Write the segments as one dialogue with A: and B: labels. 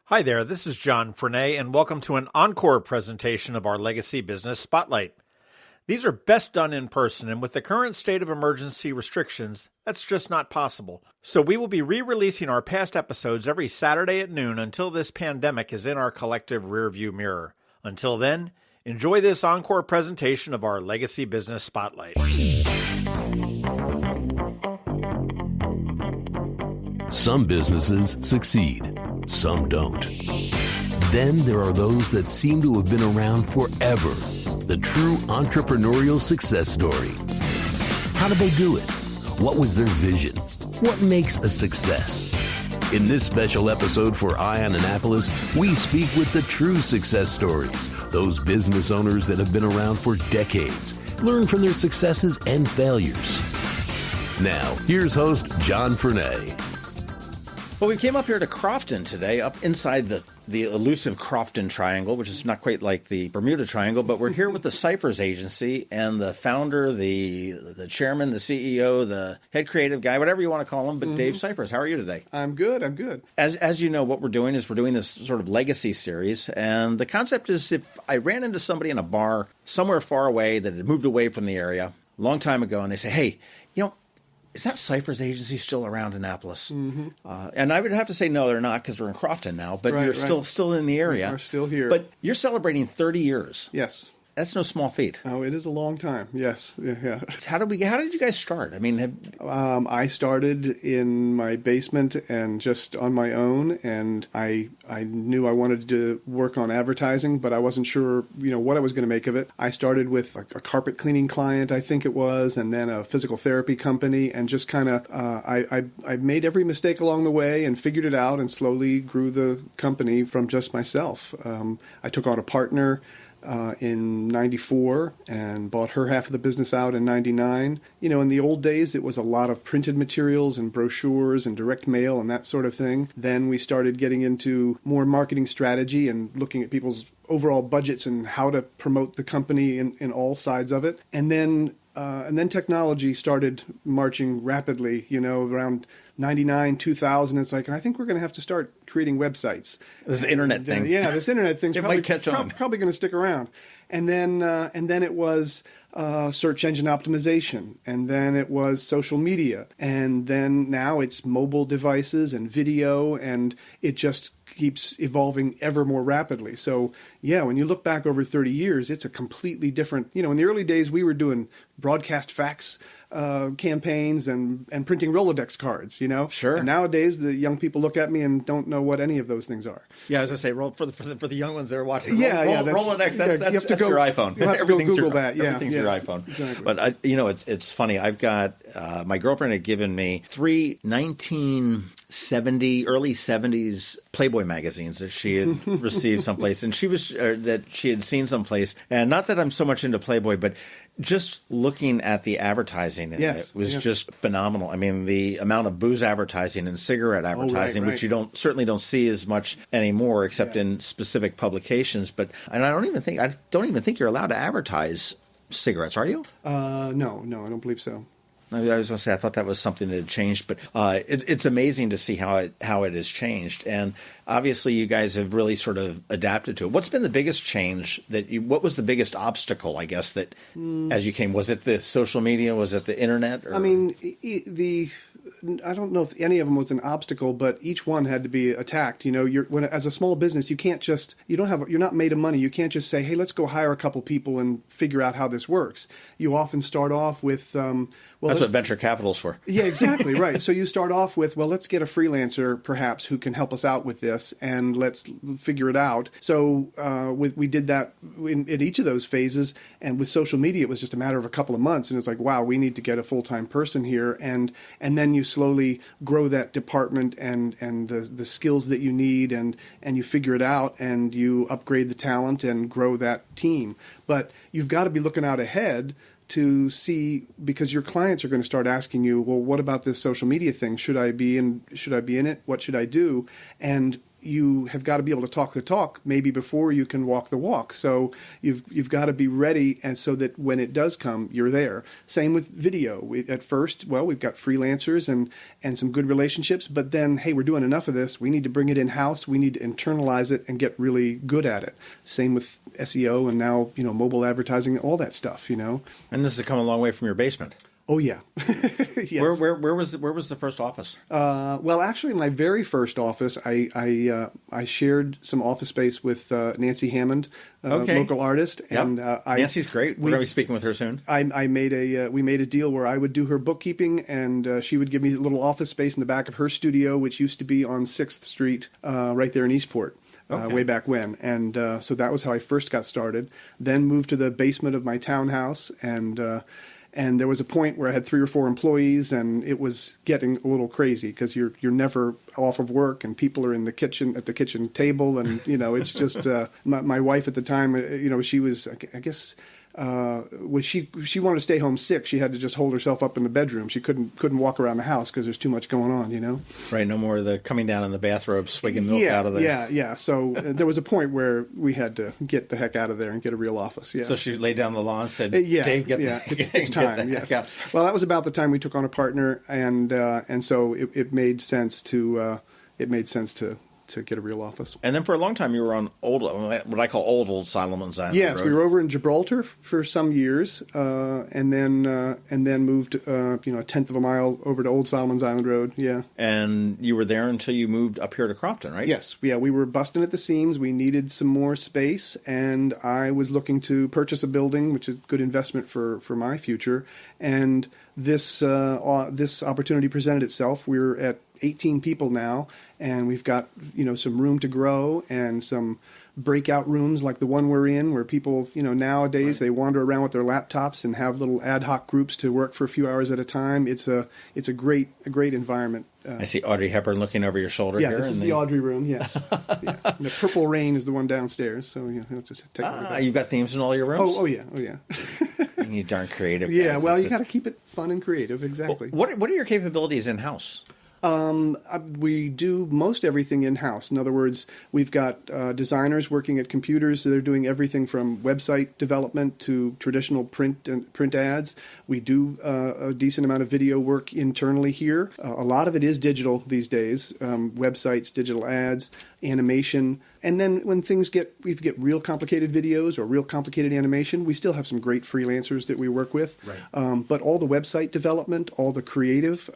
A: Hi there, this is John Frenay, and welcome to an Encore presentation of our Legacy Business Spotlight. These are best done in person, and with the current state of emergency restrictions, that's just not possible. So we will be re-releasing our past episodes every Saturday at noon until this pandemic is in our collective rearview mirror. Until then, enjoy this Encore presentation of our Legacy Business Spotlight.
B: Some businesses succeed, some don't. Then there are those that seem to have been around forever. The true entrepreneurial success story. How did they do it? What was their vision? What makes a success? In this special episode for Eye on Annapolis, we speak with the true success stories, those business owners that have been around for decades, learn from their successes and failures. Now, here's host John Frenay.
A: Well, we came up here to Crofton today, up inside the elusive Crofton Triangle, which is not quite like the Bermuda Triangle, but we're here with the Cyphers Agency and the founder, the chairman, the CEO, the head creative guy, whatever you want to call him, but Dave Cyphers. How are you today?
C: I'm good.
A: As you know, what we're doing is we're doing this sort of legacy series, and the concept is if I ran into somebody in a bar somewhere far away that had moved away from the area a long time ago, and they say, hey, is that Cyphers Agency still around Annapolis? Mm-hmm. And I would have to say no, they're not, because we're in Crofton now. But you're still in the area.
C: We're still here.
A: But you're celebrating 30 years.
C: Yes.
A: That's no small feat.
C: Oh, it is a long time. Yes. Yeah.
A: How did you guys start? I mean,
C: I started in my basement and just on my own, and I knew I wanted to work on advertising, but I wasn't sure, what I was going to make of it. I started with a carpet cleaning client, I think it was, and then a physical therapy company, and just kind of I made every mistake along the way and figured it out, and slowly grew the company from just myself. I took on a partner in 94 and bought her half of the business out in 99. In the old days, it was a lot of printed materials and brochures and direct mail and that sort of thing. Then we started getting into more marketing strategy and looking at people's overall budgets and how to promote the company in all sides of it. And then technology started marching rapidly, around 99, 2000. It's like, I think we're going to have to start creating websites.
A: This internet thing.
C: Yeah, this internet thing's
A: might catch on.
C: Probably going to stick around. And then it was search engine optimization, and then it was social media, and then now it's mobile devices and video, and it just keeps evolving ever more rapidly. So, when you look back over 30 years, it's a completely different, in the early days, we were doing broadcast fax campaigns and printing Rolodex cards,
A: Sure.
C: And nowadays, the young people look at me and don't know what any of those things are.
A: Yeah, I was going to say, for the young ones that are watching,
C: Rolodex,
A: that's your iPhone.
C: You have to
A: Everything's
C: Google that.
A: Everything's your iPhone.
C: Exactly.
A: But, it's funny. I've got, my girlfriend had given me 3 1970, early 70s Playboy magazines that she had received someplace, and that she had seen someplace. And not that I'm so much into Playboy, but just looking at the advertising in it was just phenomenal. I mean, the amount of booze advertising and cigarette advertising, which you certainly don't see as much anymore, except in specific publications. And I don't even think you're allowed to advertise cigarettes, are you?
C: No, I don't believe so.
A: I was going to say I thought that was something that had changed, but it's amazing to see how it has changed. And obviously, you guys have really sort of adapted to it. What's been the biggest change what was the biggest obstacle, I guess, that as you came? Was it the social media? Was it the internet? Or?
C: I mean, I don't know if any of them was an obstacle, but each one had to be attacked. As a small business, you can't just you're not made of money. You can't just say, hey, let's go hire a couple people and figure out how this works. You often start off with
A: that's what venture capital's for.
C: Yeah, exactly right. So you start off with, let's get a freelancer perhaps who can help us out with this, and let's figure it out. So we did that in each of those phases, and with social media, it was just a matter of a couple of months, and it's like, wow, we need to get a full-time person here, and then you slowly grow that department and the skills that you need, and you figure it out, and you upgrade the talent and grow that team. But you've got to be looking out ahead to see, because your clients are going to start asking you, well, what about this social media thing? Should I be in it? What should I do? And you have got to be able to talk the talk maybe before you can walk the walk. So you've got to be ready, and so that when it does come, you're there. Same with video. At first, we've got freelancers and some good relationships, but then, hey, we're doing enough of this. We need to bring it in-house. We need to internalize it and get really good at it. Same with SEO and now, mobile advertising, all that stuff, And
A: this has come a long way from your basement.
C: Oh yeah. Yes.
A: Where was the first office?
C: Well, actually, my very first office, I shared some office space with Nancy Hammond, local artist, and
A: Nancy's great. We're going to be speaking with her soon.
C: We made a deal where I would do her bookkeeping, and she would give me a little office space in the back of her studio, which used to be on 6th Street, right there in Eastport. Way back when. And so that was how I first got started. Then moved to the basement of my townhouse, and there was a point where I had 3 or 4 employees, and it was getting a little crazy because you're never off of work, and people are in the kitchen at the kitchen table, and it's just my wife at the time. She was, I guess. When she wanted to stay home sick, she had to just hold herself up in the bedroom. She couldn't walk around the house because there's too much going on,
A: Right, no more of the coming down in the bathrobe, swigging milk out of there.
C: Yeah. So there was a point where we had to get the heck out of there and get a real office. Yeah.
A: So she laid down the law and said, "Dave,
C: it's time." Yes. Well, that was about the time we took on a partner, and so it made sense to get a real office.
A: And then for a long time, you were on what I call old Solomon's Island.
C: Yes,
A: Road.
C: we were over in Gibraltar for some years, and then moved a tenth of a mile over to Old Solomon's Island Road. Yeah.
A: And you were there until you moved up here to Crofton, right?
C: Yes. Yeah, we were busting at the seams. We needed some more space, and I was looking to purchase a building, which is a good investment for my future. And this opportunity presented itself. We're at 18 people now, and we've got some room to grow and some breakout rooms like the one we're in, where people nowadays they wander around with their laptops and have little ad hoc groups to work for a few hours at a time. It's a great environment.
A: I see Audrey Hepburn looking over your shoulder here.
C: Yeah, this is the Audrey Room. Yes. Yeah. And the Purple Rain is the one downstairs. So just take a look at that.
A: You've got themes in all your rooms.
C: Oh yeah.
A: You darn creative.
C: Yeah.
A: Guys.
C: Well, you got to keep it fun and creative. Exactly.
A: What are your capabilities in house?
C: We do most everything in-house. In other words, we've got designers working at computers. So they're doing everything from website development to traditional print ads. We do a decent amount of video work internally here. A lot of it is digital these days, websites, digital ads, animation. And then when we get real complicated videos or real complicated animation, we still have some great freelancers that we work with.
A: Right.
C: But all the website development, all the creative,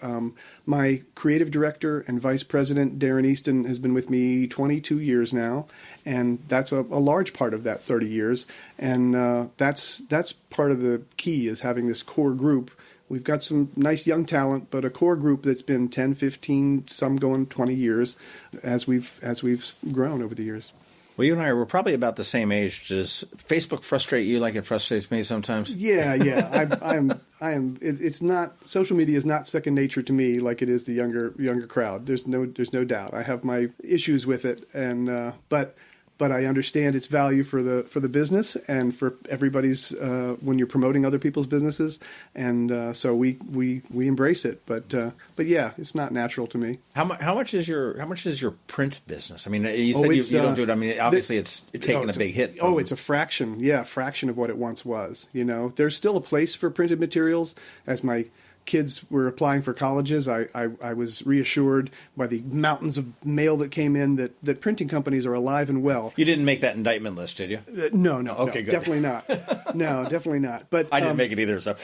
C: my creative director and vice president, Darren Easton, has been with me 22 years now. And that's a large part of that 30 years. And that's part of the key, is having this core group. We've got some nice young talent, but a core group that's been 10, 15, some going 20 years as we've grown over the years.
A: Well, you and I were probably about the same age. Does Facebook frustrate you like it frustrates me sometimes?
C: Yeah. I am. It's not. Social media is not second nature to me like it is the younger crowd. There's no doubt. I have my issues with it, and but I understand its value for the business and for everybody's when you're promoting other people's businesses, and so we embrace it. But yeah, it's not natural to me.
A: How much is your print business? I mean, you said you don't do it. I mean, obviously it's taking a big hit.
C: It's a fraction. Yeah, a fraction of what it once was. There's still a place for printed materials. As my kids were applying for colleges, I was reassured by the mountains of mail that came in that printing companies are alive and well.
A: You didn't make that indictment list, did you?
C: No.
A: Okay, good.
C: Definitely not. No, definitely not. But
A: I didn't make it either. So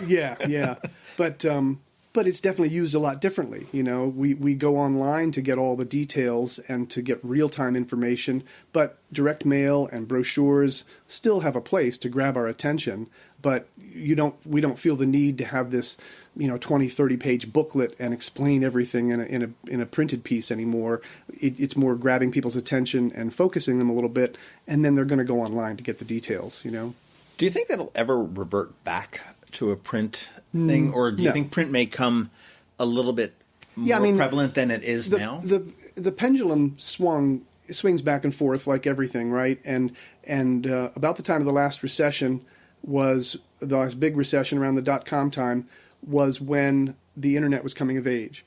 C: yeah. But it's definitely used a lot differently. We go online to get all the details and to get real-time information, but direct mail and brochures still have a place to grab our attention. But we don't feel the need to have this 20, 30-page booklet and explain everything in a printed piece anymore. It's more grabbing people's attention and focusing them a little bit, and then they're going to go online to get the details.
A: Do you think that'll ever revert back to a print thing, or do you think print may come a little bit more prevalent than it is now?
C: The pendulum swings back and forth like everything, right? And about the time of the last recession was the last big recession around the .com time was when the internet was coming of age,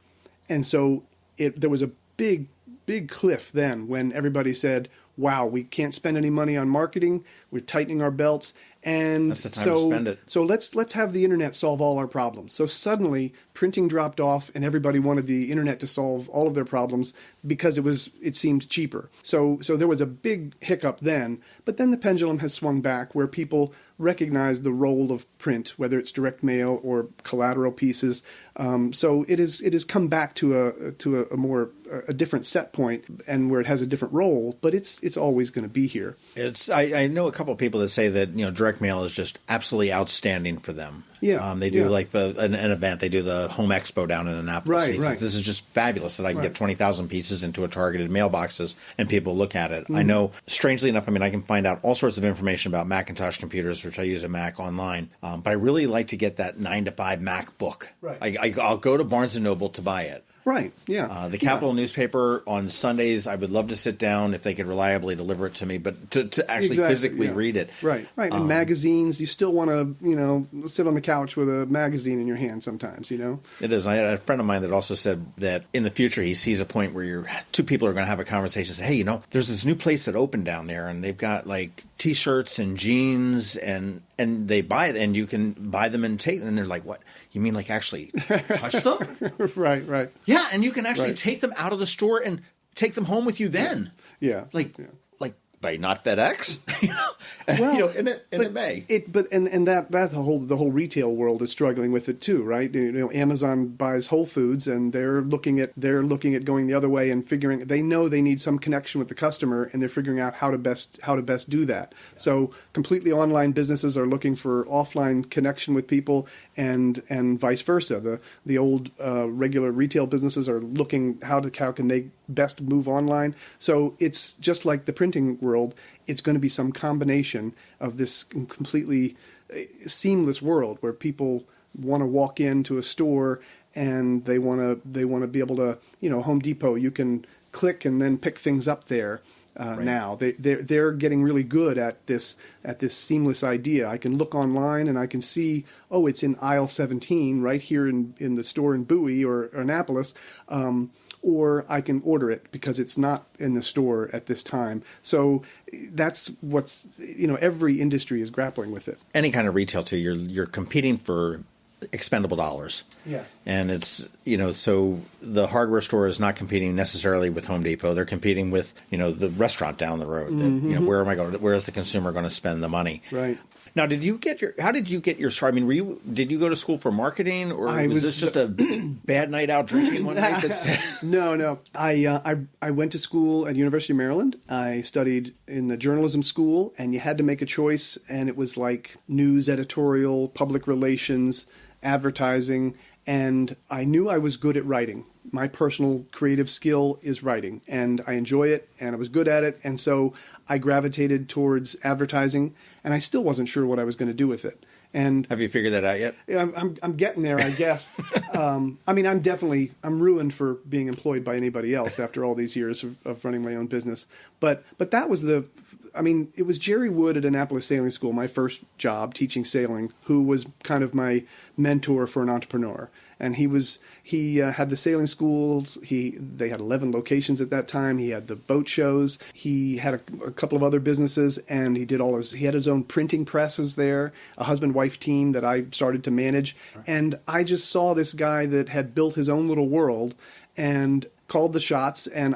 C: and so there was a big big cliff then when everybody said, wow, we can't spend any money on marketing. We're tightening our belts. And
A: that's the time to spend it.
C: So let's have the internet solve all our problems. So suddenly printing dropped off and everybody wanted the internet to solve all of their problems because it seemed cheaper. So there was a big hiccup then, but then the pendulum has swung back where people recognize the role of print, whether it's direct mail or collateral pieces. So it has come back to a different set point and where it has a different role, but it's always going to be here.
A: I know a couple of people that say that direct mail is just absolutely outstanding for them.
C: Yeah,
A: they do like an event. They do the Home Expo down in Annapolis.
C: Right.
A: This is just fabulous that I can get 20,000 pieces into a targeted mailboxes and people look at it. I know, strangely enough, I can find out all sorts of information about Macintosh computers, which I use a Mac online. But I really like to get that 9-to-5 Mac book.
C: Right.
A: I'll go to Barnes & Noble to buy it.
C: Right, yeah.
A: The Capital newspaper on Sundays, I would love to sit down if they could reliably deliver it to me, but to actually physically read it.
C: Right. And magazines, you still want to, sit on the couch with a magazine in your hand sometimes,
A: It is. I had a friend of mine that also said that in the future he sees a point where two people are going to have a conversation and say, hey, there's this new place that opened down there and they've got like T-shirts and jeans and they buy it and you can buy them and take them. And they're like, what? You mean like actually touch them?
C: Right.
A: Yeah, and you can actually take them out of the store and take them home with you then.
C: Yeah.
A: Like by not FedEx,
C: Well,
A: it may.
C: The whole retail world is struggling with it too, right? Amazon buys Whole Foods, and they're looking at going the other way and figuring. They know they need some connection with the customer, and they're figuring out how to best do that. Yeah. So completely online businesses are looking for offline connection with people, and vice versa. The old regular retail businesses are looking how can they best move online. So it's just like the printing world. It's going to be some combination of this completely seamless world where people want to walk into a store and they want to be able to, Home Depot, you can click and then pick things up there. Right. Now they're getting really good at this seamless idea. I can look online and I can see, it's in aisle 17 right here in the store in Bowie or Annapolis. Or I can order it because it's not in the store at this time. So that's what's, every industry is grappling with it.
A: Any kind of retail too, you're competing for expendable dollars.
C: Yes.
A: And it's, so the hardware store is not competing necessarily with Home Depot. They're competing with, the restaurant down the road. That, where is the consumer going to spend the money?
C: Right.
A: Now, how did you get your start? Did you go to school for marketing, or was this just a bad night out drinking one night?
C: No. I went to school at University of Maryland. I studied in the journalism school, and you had to make a choice, and it was like news editorial, public relations, advertising, and I knew I was good at writing. My personal creative skill is writing, and I enjoy it, and I was good at it, and so I gravitated towards advertising, and I still wasn't sure what I was going to do with it. And
A: have you figured that out yet?
C: I'm getting there, I guess. I'm ruined for being employed by anybody else after all these years of running my own business. But that was it was Jerry Wood at Annapolis Sailing School, my first job teaching sailing, who was kind of my mentor for an entrepreneur. And he had the sailing schools. They had 11 locations at that time. He had the boat shows. He had a couple of other businesses, and he had his own printing presses there, a husband-wife team that I started to manage. And I just saw this guy that had built his own little world and called the shots, and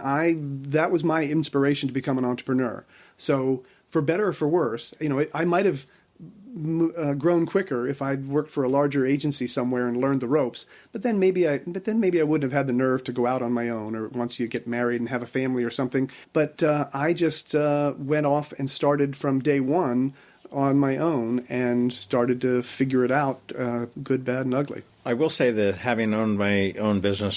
C: that was my inspiration to become an entrepreneur. So for better or for worse, I might have grown quicker if I'd worked for a larger agency somewhere and learned the ropes. But then maybe I wouldn't have had the nerve to go out on my own, or once you get married and have a family or something. But I just went off and started from day one on my own and started to figure it out, good, bad, and ugly.
A: I will say that having owned my own businesses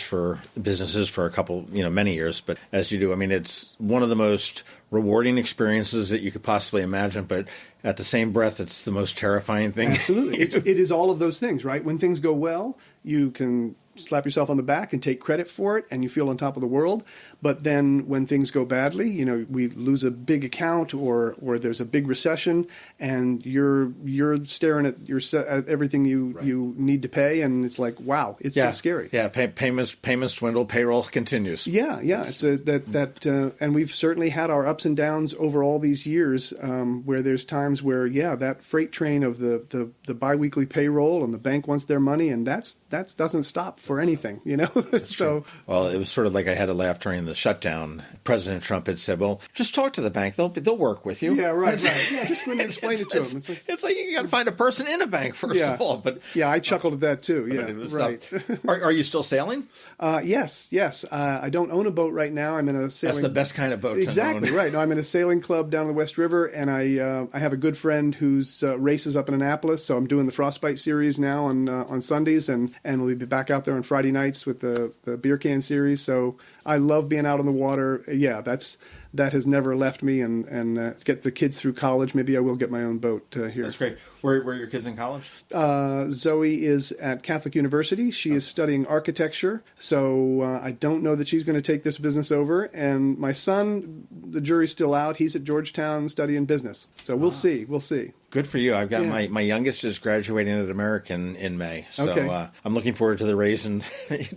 A: for a couple, many years, but as you do, it's one of the most rewarding experiences that you could possibly imagine, but at the same breath, it's the most terrifying thing.
C: Absolutely. It is all of those things, right? When things go well, you can slap yourself on the back and take credit for it, and you feel on top of the world. But then when things go badly, you know, we lose a big account or there's a big recession, and you're staring at at everything you need to pay, and it's like, wow, it's scary.
A: Yeah, payments dwindle, payroll continues.
C: Yeah. It's and we've certainly had our ups and downs over all these years, where there's times where that freight train of the biweekly payroll and the bank wants their money, and that doesn't stop for anything, you know. So
A: well, it was sort of like I had to laugh during the shutdown. President Trump had said, "Well, just talk to the bank; they'll work with you."
C: Yeah, right. Yeah, just when you explain it to them,
A: it's like you got to find a person in a bank first of all. But
C: I chuckled at that too. Yeah, right.
A: Are you still sailing?
C: Yes. I don't own a boat right now. I'm in a sailing.
A: That's the best kind of boat.
C: Exactly
A: to own.
C: Right. No, I'm in a sailing club down the West River, and I have a good friend who's races up in Annapolis, so I'm doing the Frostbite series now on Sundays, and we'll be back out there on Friday nights with the beer can series. So I love being out on the water. Yeah, that has never left me, and get the kids through college. Maybe I will get my own boat here.
A: That's great. Where are your kids in college?
C: Zoe is at Catholic University. She is studying architecture, so I don't know that she's going to take this business over. And my son, the jury's still out. He's at Georgetown studying business. So we'll see. We'll see.
A: Good for you. I've got my youngest is graduating at American in May. So
C: okay.
A: I'm looking forward to the raise and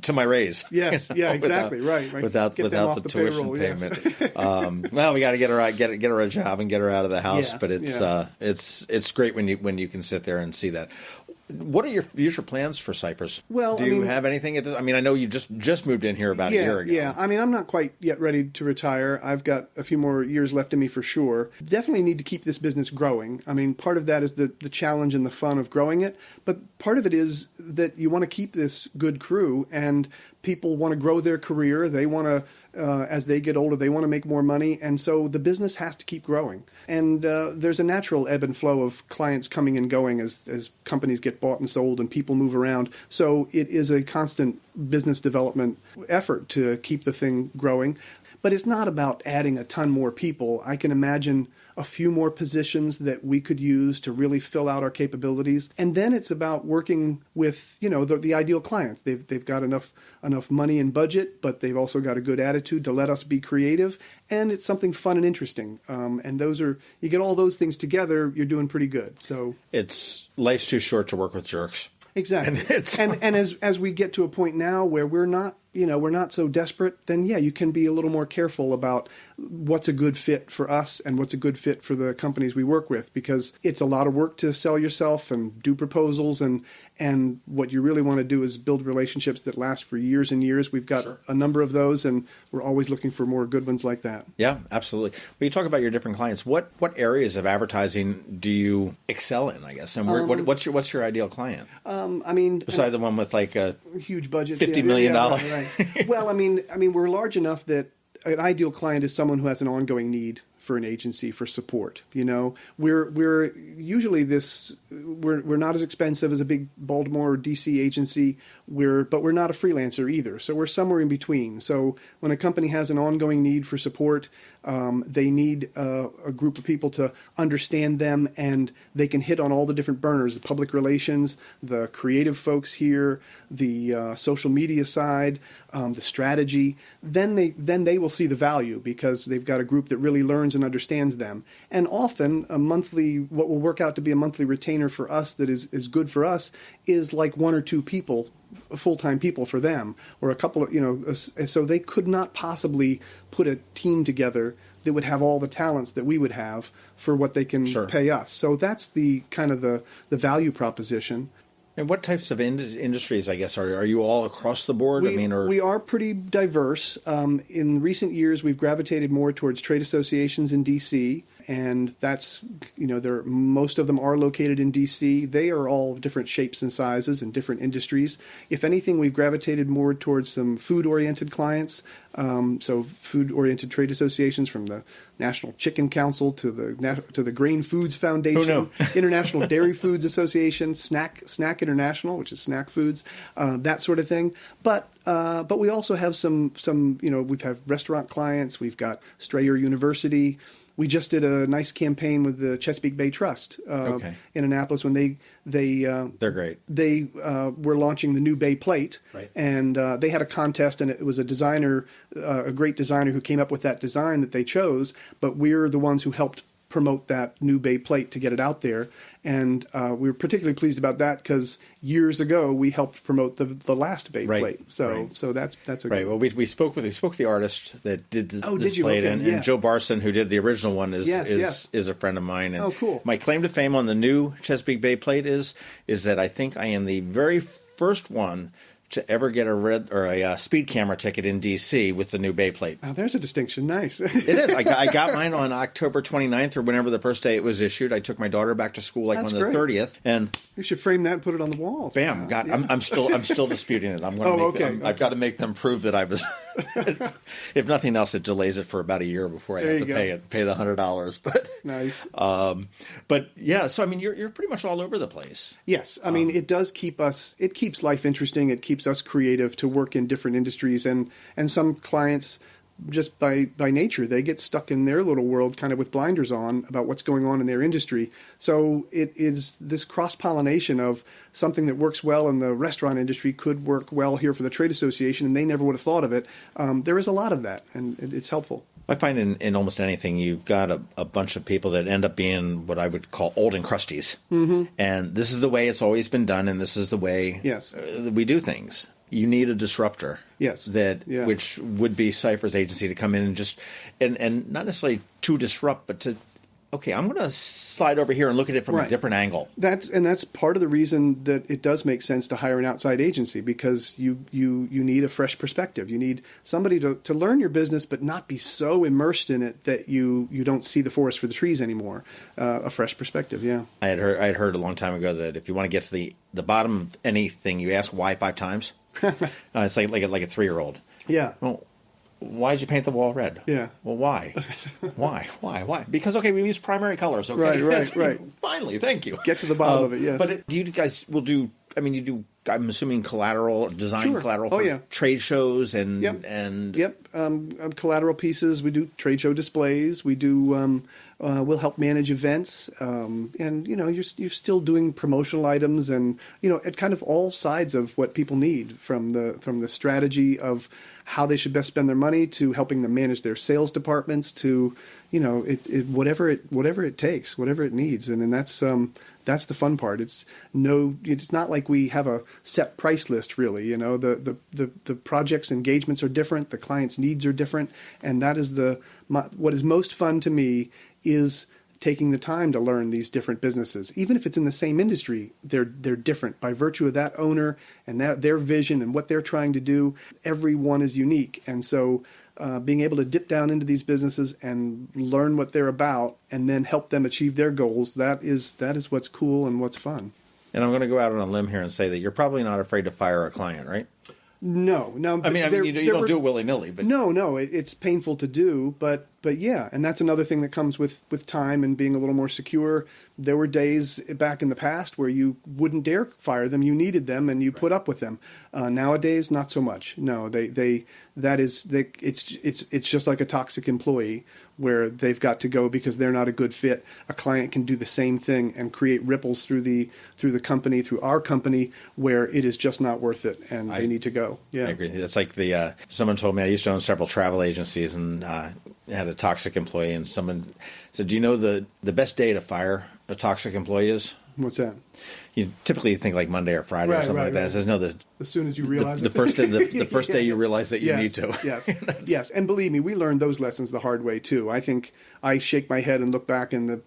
A: to my raise.
C: Yes, yeah, exactly. Right.
A: Without the tuition payment. Yes. Well, we got to get her a job and get her out of the house.
C: Yeah,
A: but it's great when you can sit there and see that. What are your future plans for Cyphers?
C: Well,
A: do you have anything at this? I mean, I know you just moved in here about a year ago.
C: Yeah, I mean, I'm not quite yet ready to retire. I've got a few more years left in me for sure. Definitely need to keep this business growing. I mean, part of that is the challenge and the fun of growing it, but part of it is that you want to keep this good crew, and people want to grow their career. They want to, as they get older, they want to make more money, and so the business has to keep growing. And there's a natural ebb and flow of clients coming and going as companies get bought and sold and people move around. So it is a constant business development effort to keep the thing growing. But it's not about adding a ton more people. I can imagine a few more positions that we could use to really fill out our capabilities. And then it's about working with, the ideal clients. They've got enough money and budget, but they've also got a good attitude to let us be creative. And it's something fun and interesting. And you get all those things together, you're doing pretty good. So
A: life's too short to work with jerks.
C: Exactly. And as we get to a point now where we're not so desperate, then you can be a little more careful about what's a good fit for us and what's a good fit for the companies we work with, because it's a lot of work to sell yourself and do proposals, and what you really want to do is build relationships that last for years and years. We've got a number of those, and we're always looking for more good ones like that.
A: Yeah, absolutely. When you talk about your different clients, what areas of advertising do you excel in, I guess? And what's your ideal client? Besides the one with like a huge budget, $50 million.
C: Right. Well, I mean, we're large enough that an ideal client is someone who has an ongoing need for an agency for support. We're usually we're not as expensive as a big Baltimore or DC agency. But we're not a freelancer either. So we're somewhere in between. So when a company has an ongoing need for support, they need a group of people to understand them, and they can hit on all the different burners: the public relations, the creative folks here, the social media side, the strategy. Then they will see the value because they've got a group that really learns and understands them. And often what will work out to be a monthly retainer for us that is good for us is like one or two people, full-time people for them, or a couple of, so they could not possibly put a team together that would have all the talents that we would have for what they can pay us. So that's the kind of the value proposition.
A: And what types of industries, I guess, are you all across the board?
C: We are pretty diverse. In recent years, we've gravitated more towards trade associations in D.C., and that's, most of them are located in D.C. They are all different shapes and sizes and different industries. If anything, we've gravitated more towards some food-oriented clients, so food-oriented trade associations, from the National Chicken Council to the Grain Foods Foundation, International Dairy Foods Association, Snack International, which is snack foods, that sort of thing. But we also have some we've had restaurant clients. We've got Strayer University. We just did a nice campaign with the Chesapeake Bay Trust in Annapolis when they're
A: great.
C: They were launching the new Bay Plate,
A: right.
C: And they had a contest, and it was a designer, a great designer who came up with that design that they chose. But we're the ones who helped promote that new Bay Plate to get it out there. And we were particularly pleased about that because years ago we helped promote the last Bay Plate. So that's a
A: right. Well, we spoke with the artist that did this plate,
C: okay,
A: and Joe Barson, who did the original one, is a friend of mine. And
C: cool.
A: My claim to fame on the new Chesapeake Bay Plate is that I think I am the very first one to ever get a red or a speed camera ticket in D.C. with the new Bay Plate.
C: Oh, there's a distinction. Nice.
A: It is. I got mine on October 29th or whenever the first day it was issued. I took my daughter back to school on the 30th, and
C: you should frame that and put it on the wall.
A: Bam! I'm still disputing it. I've got to make them prove that I was. If nothing else, it delays it for about a year before I have to pay the $100. But
C: nice.
A: But yeah, so I mean, you're pretty much all over the place.
C: Yes, I mean, it does keep us. It keeps life interesting. It keeps us creative to work in different industries, and some clients, just by nature, they get stuck in their little world kind of with blinders on about what's going on in their industry. So it is this cross-pollination of something that works well in the restaurant industry could work well here for the trade association, and they never would have thought of it. There is a lot of that, and it's helpful.
A: I find in almost anything, you've got a bunch of people that end up being what I would call old and crusties.
C: Mm-hmm.
A: And this is the way it's always been done, and this is the way we do things. You need a disruptor.
C: Yes.
A: Which would be Cyphers Agency to come in and just and not necessarily to disrupt, but to I'm going to slide over here and look at it from a different angle.
C: That's part of the reason that it does make sense to hire an outside agency, because you need a fresh perspective. You need somebody to learn your business, but not be so immersed in it that you don't see the forest for the trees anymore. A fresh perspective, yeah.
A: I had heard a long time ago that if you want to get to the bottom of anything, you ask why 5 times. It's like a 3-year-old.
C: Yeah.
A: Well, why did you paint the wall red?
C: Yeah.
A: Well, why? Why? Because, we use primary colors. Okay.
C: Right.
A: Finally, thank you.
C: Get to the bottom of it, yes.
A: But do you guys will do, you do, I'm assuming collateral, design collateral for trade shows and...
C: Yep. Collateral pieces. We do trade show displays. We do... we'll help manage events, and you're still doing promotional items, and at kind of all sides of what people need, from the strategy of how they should best spend their money to helping them manage their sales departments to whatever it takes, whatever it needs, and that's the fun part. It's not like we have a set price list, really. The projects, engagements are different, the client's needs are different, and that is what is most fun to me is taking the time to learn these different businesses. Even if it's in the same industry, they're different by virtue of that owner and their vision and what they're trying to do. Everyone is unique, and so being able to dip down into these businesses and learn what they're about, and then help them achieve their goals, that is what's cool and what's fun.
A: And I'm going to go out on a limb here and say that you're probably not afraid to fire a client, right?
C: No.
A: You don't do it willy-nilly. But
C: No, it's painful to do, but yeah, and that's another thing that comes with time and being a little more secure. There were days back in the past where you wouldn't dare fire them. You needed them, and you put up with them. Nowadays, not so much. No, it's just like a toxic employee where they've got to go because they're not a good fit. A client can do the same thing and create ripples through the company, through our company, where it is just not worth it, and they need to go. Yeah,
A: I agree. It's like someone told me, I used to own several travel agencies, and had a toxic employee, and someone said, "Do you know the best day to fire a toxic employee is?"
C: What's that?
A: You typically think like Monday or Friday or something like that. It says, no,
C: as soon as you realize
A: the first day you realize that you need to.
C: Yes, and believe me, we learned those lessons the hard way too. I think I shake my head and look back in the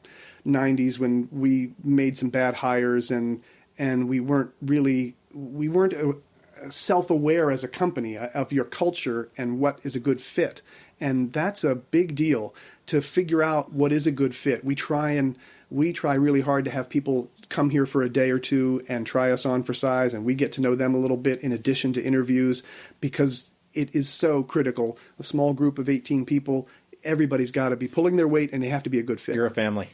C: 90s when we made some bad hires, and we weren't self-aware as a company of your culture and what is a good fit. And that's a big deal to figure out what is a good fit. We try really hard to have people come here for a day or two and try us on for size, and we get to know them a little bit in addition to interviews, because it is so critical. A small group of 18 people, everybody's got to be pulling their weight, and they have to be a good fit.
A: You're a family.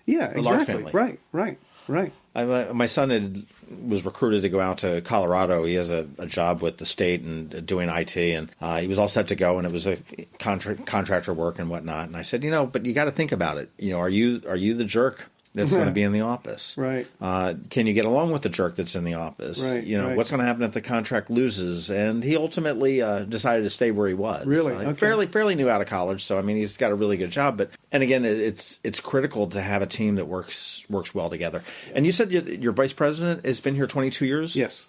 C: Yeah, exactly.
A: Large family.
C: Right. Right.
A: My son was recruited to go out to Colorado. He has a job with the state and doing IT, and he was all set to go, and it was a contractor work and whatnot. And I said, but you got to think about it. Are you the jerk that's going to be in the office?
C: Right.
A: Can you get along with the jerk that's in the office?
C: Right. Right.
A: What's going to happen if the contract loses? And he ultimately decided to stay where he was.
C: Really? Okay.
A: Fairly new out of college, so he's got a really good job. And again, it's critical to have a team that works well together. And you said your vice president has been here 22 years?
C: Yes.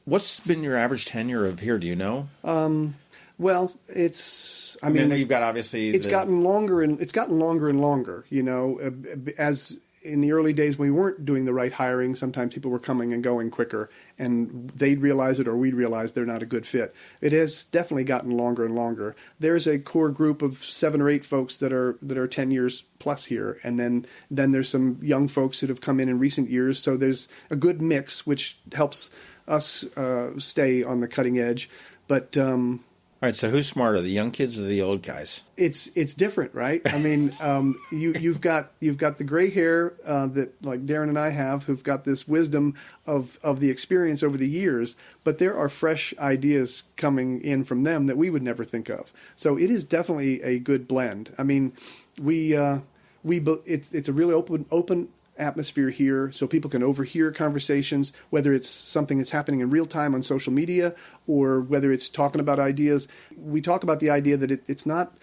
A: What's been your average tenure of here? Do you know?
C: Well, it's.
A: I mean, you've got obviously.
C: It's gotten longer and longer. As in the early days when we weren't doing the right hiring, sometimes people were coming and going quicker, and they'd realize it or we'd realize they're not a good fit. It has definitely gotten longer and longer. There's a core group of 7 or 8 folks that are 10 years plus here, and then there's some young folks that have come in recent years. So there's a good mix, which helps us stay on the cutting edge. But
A: all right, so who's smarter, the young kids or the old guys?
C: It's different, right? I mean, you've got the gray hair that like Darren and I have, who've got this wisdom of the experience over the years, but there are fresh ideas coming in from them that we would never think of. So it is definitely a good blend. I mean, it's a really open atmosphere here, so people can overhear conversations, whether it's something that's happening in real time on social media or whether it's talking about ideas. We talk about the idea that it's not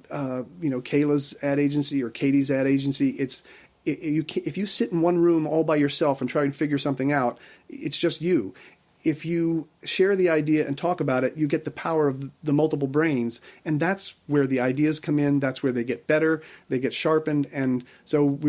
C: Kayla's ad agency or Katie's ad agency. If you sit in one room all by yourself and try and figure something out, it's just you. If you share the idea and talk about it, you get the power of the multiple brains, and that's where the ideas come in. That's where they get better, they get sharpened, and so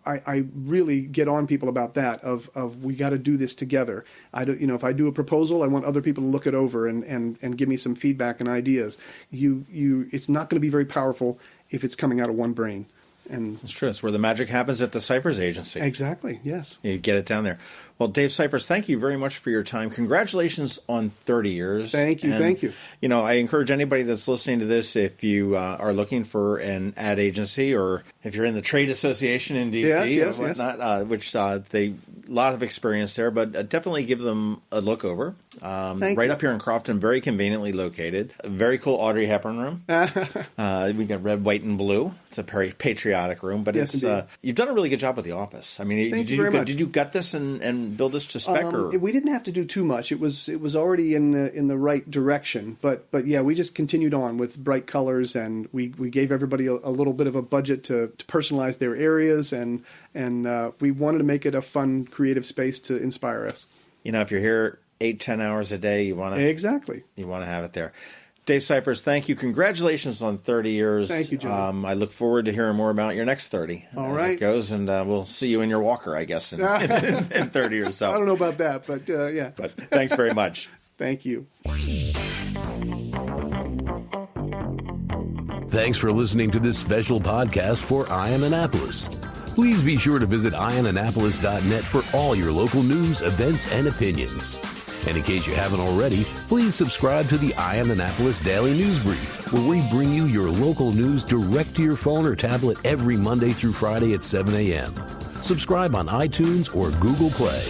C: I really get on people about that of we got to do this together. If I do a proposal, I want other people to look it over and give me some feedback and ideas. It's not going to be very powerful if it's coming out of one brain. And
A: it's true. It's where the magic happens at the Cyphers Agency.
C: Exactly. Yes.
A: You get it down there. Well, Dave Cyphers, thank you very much for your time. Congratulations on 30 years.
C: Thank you.
A: And,
C: thank you.
A: I encourage anybody that's listening to this, if you are looking for an ad agency or if you're in the trade association in D.C. or whatnot, which they a lot of experience there, but definitely give them a look over. Right up here in Crofton, very conveniently located. A very cool Audrey Hepburn room. We got red, white, and blue. It's a very patriotic room, but
C: yes,
A: you've done a really good job with the office. I mean, did you gut this and build this to spec?
C: We didn't have to do too much. It was already in the right direction, but yeah, we just continued on with bright colors, and we gave everybody a little bit of a budget to personalize their areas, and we wanted to make it a fun, creative space to inspire us.
A: If you're here 8-10 hours a day, you want to have it there. Dave Cyphers, thank you. Congratulations on 30 years.
C: Thank you, John.
A: I look forward to hearing more about your next 30 it goes, and we'll see you in your walker, I guess, in 30 or so.
C: I don't know about that, but yeah.
A: But thanks very much.
C: Thank you.
B: Thanks for listening to this special podcast for Ion Annapolis. Please be sure to visit ionannapolis.net for all your local news, events, and opinions. And in case you haven't already, please subscribe to the Ion Annapolis Daily News Brief, where we bring you your local news direct to your phone or tablet every Monday through Friday at 7 a.m. Subscribe on iTunes or Google Play.